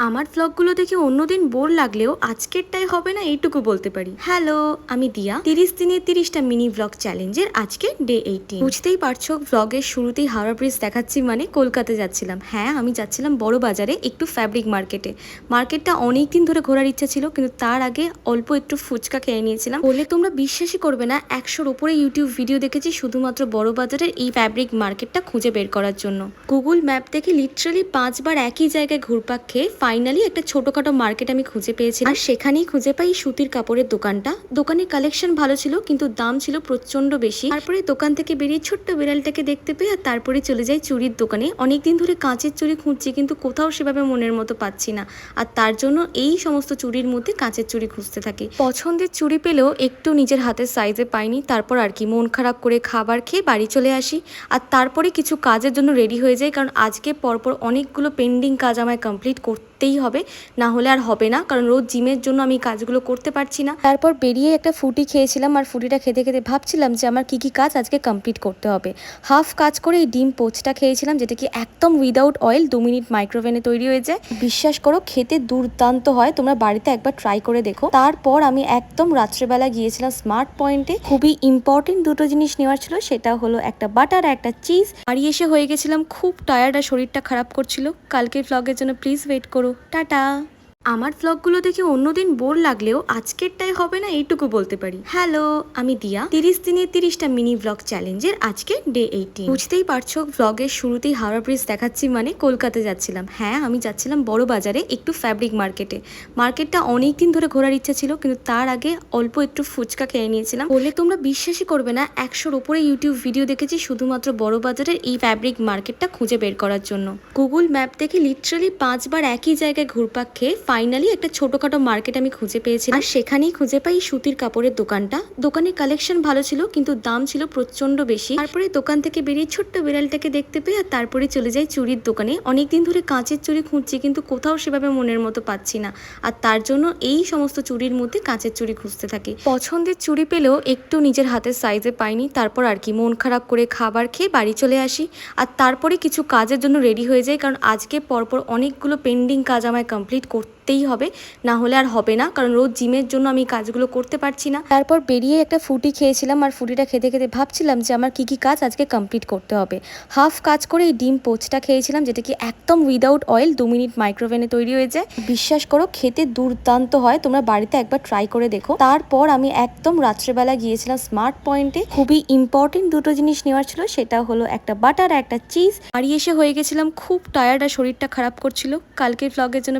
আমার ব্লগগুলো দেখে অন্যদিন বোর লাগলেও আজকেরটাই হবে না এইটুকু বলতে পারি। হ্যালো, আমি দিয়া। 30 দিনে 30টা মিনি ব্লগ চ্যালেঞ্জের আজকে ডে 18। বুঝতেই পারছো, ব্লগের শুরুতেই হাওড়া ব্রিজ দেখাচ্ছি মানে কলকাতা যাচ্ছিলাম। হ্যাঁ, আমি যাচ্ছিলাম বড় বাজারে একটু ফ্যাব্রিক মার্কেটে। মার্কেটটা অনেক দিন ধরে ঘোরার ইচ্ছা ছিল, কিন্তু তার আগে অল্প একটু ফুচকা খেয়ে নিয়েছিলাম বলে তোমরা বিশ্বাসই করবে না, 100-র উপরে ইউটিউব ভিডিও দেখেছি শুধুমাত্র বড় বাজারের এই ফ্যাব্রিক মার্কেটটা খুঁজে বের করার জন্য। গুগল ম্যাপ দেখে লিটারালি 5 বার একই জায়গায় ঘুরপাক খেয়ে ফাইনালি একটা ছোটখাটো মার্কেট আমি খুঁজে পেয়েছি। আর সেখানেই খুঁজে পাই সুতির কাপড়ের দোকানটা। দোকানের কালেকশন ভালো ছিল, কিন্তু দাম ছিল প্রচন্ড বেশি। তারপরে দোকান থেকে বেরিয়ে ছোট্ট বিড়ালটাকে দেখতে পেয়ে আর তারপরে চলে যাই চুড়ির দোকানে। অনেকদিন ধরে কাঁচের চুড়ি খুঁজছি, কিন্তু কোথাও সেভাবে মনের মতো পাচ্ছি না। আর তার জন্য এই সমস্ত চুড়ির মধ্যে কাঁচের চুড়ি খুঁজতে থাকি। পছন্দের চুড়ি পেলেও একটু নিজের হাতের সাইজে পাইনি। তারপর আর কি মন খারাপ করে খাবার খেয়ে বাড়ি চলে আসি। আর তারপরে কিছু কাজের জন্য রেডি হয়ে যাই, কারণ আজকে পরপর অনেকগুলো পেন্ডিং কাজ আমায় কমপ্লিট করতেই হবে, না হলে আর হবে না। কারণ রোজ জিমের জন্য আমি কাজগুলো করতে পারছি না। তারপর বেরিয়ে একটা ফুটি খেয়েছিলাম, আর ফুটিটা খেতে খেতে ভাবছিলাম যে আমার কি কি কাজ আজকে কমপ্লিট করতে হবে। হাফ কাজ করে এই ডিম পোচটা খেয়েছিলাম, যেটা কি একদম উইদাউট অয়েল 2 মিনিট মাইক্রোওভেনে তৈরি হয়ে যায়। বিশ্বাস করো, খেতে দুর্দান্ত হয়, তোমরা বাড়িতে একবার ট্রাই করে দেখো। তারপর আমি একদম রাত্রেবেলা গিয়েছিলাম স্মার্ট পয়েন্টে। খুবই ইম্পর্টেন্ট দুটো জিনিস নেওয়ার ছিল, সেটা হলো একটা বাটার আর একটা চিজ। বাড়ি এসে হয়ে গেছিলাম খুব টায়ার্ড আর শরীরটা খারাপ করছিল। কালকের ভ্লগের জন্য প্লিজ ওয়েট করো। টাটা। আমার ব্লগগুলো দেখে অন্যদিন বোর লাগলেও আজকেরটাই হবে না এইটুকু বলতে পারি। হ্যালো, আমি দিয়া। 30 দিনে 30টা মিনি ব্লগ চ্যালেঞ্জের আজকে ডে 18। বুঝতেই পারছো, ব্লগের শুরুতেই হাওড়া ব্রিজ দেখাচ্ছি মানে কলকাতা যাচ্ছিলাম। হ্যাঁ, আমি যাচ্ছিলাম বড় বাজারে একটু ফ্যাব্রিক মার্কেটে। মার্কেটটা অনেক দিন ধরে ঘোরার ইচ্ছা ছিল, কিন্তু তার আগে অল্প একটু ফুচকা খেয়ে নিয়েছিলাম বলে তোমরা বিশ্বাসই করবে না, 100-র উপরে ইউটিউব ভিডিও দেখেছি শুধুমাত্র বড় বাজারের এই ফ্যাব্রিক মার্কেটটা খুঁজে বের করার জন্য। গুগল ম্যাপ দেখে লিটারালি 5 বার একই জায়গায় ঘুরপাক খেয়ে ফাইনালি একটা ছোটখাটো মার্কেট আমি খুঁজে পেয়েছি। আর সেখানেই খুঁজে পাই সুতির কাপড়ের দোকানটা। দোকানের কালেকশন ভালো ছিল, কিন্তু দাম ছিল প্রচন্ড বেশি। তারপরে দোকান থেকে বেরিয়ে ছোট্ট বিড়ালটাকে দেখতে পেয়ে আর তারপরে চলে যাই চুড়ির দোকানে। অনেকদিন ধরে কাঁচের চুড়ি খুঁজছি, কিন্তু কোথাও সেভাবে মনের মতো পাচ্ছি না। আর তার জন্য এই সমস্ত চুড়ির মধ্যে কাঁচের চুড়ি খুঁজতে থাকি। পছন্দের চুড়ি পেলেও একটু নিজের হাতের সাইজে পাইনি। তারপর আর কি মন খারাপ করে খাবার খেয়ে বাড়ি চলে আসি। আর তারপরে কিছু কাজের জন্য রেডি হয়ে যাই, কারণ আজকে পরপর অনেকগুলো পেন্ডিং কাজ আমায় কমপ্লিট করতেই হবে, না হলে আর হবে না। কারণ রোজ জিমের জন্য আমি কাজগুলো করতে পারছি না। তারপর বেরিয়ে একটা ফুটি খেয়েছিলাম, আর ফুটিটা খেতে খেতে ভাবছিলাম যে আমার কি কি কাজ আজকে কমপ্লিট করতে হবে। হাফ কাজ করে এই ডিম পোচটা খেয়েছিলাম, যেটা কি একদম উইদাউট অয়েল 2 মিনিট মাইক্রোওভেনে তৈরি হয়ে যায়। বিশ্বাস করো, খেতে দুর্দান্ত হয়, তোমরা বাড়িতে একবার ট্রাই করে দেখো। তারপর আমি একদম রাত্রেবেলা গিয়েছিলাম স্মার্ট পয়েন্টে। খুবই ইম্পর্টেন্ট দুটো জিনিস নেওয়ার ছিল, সেটা হলো একটা বাটার আর একটা চিজ। বাড়ি এসে হয়ে গেছিলাম খুব টায়ার্ড আর শরীরটা খারাপ করছিল। কালকের ভ্লগের জন্য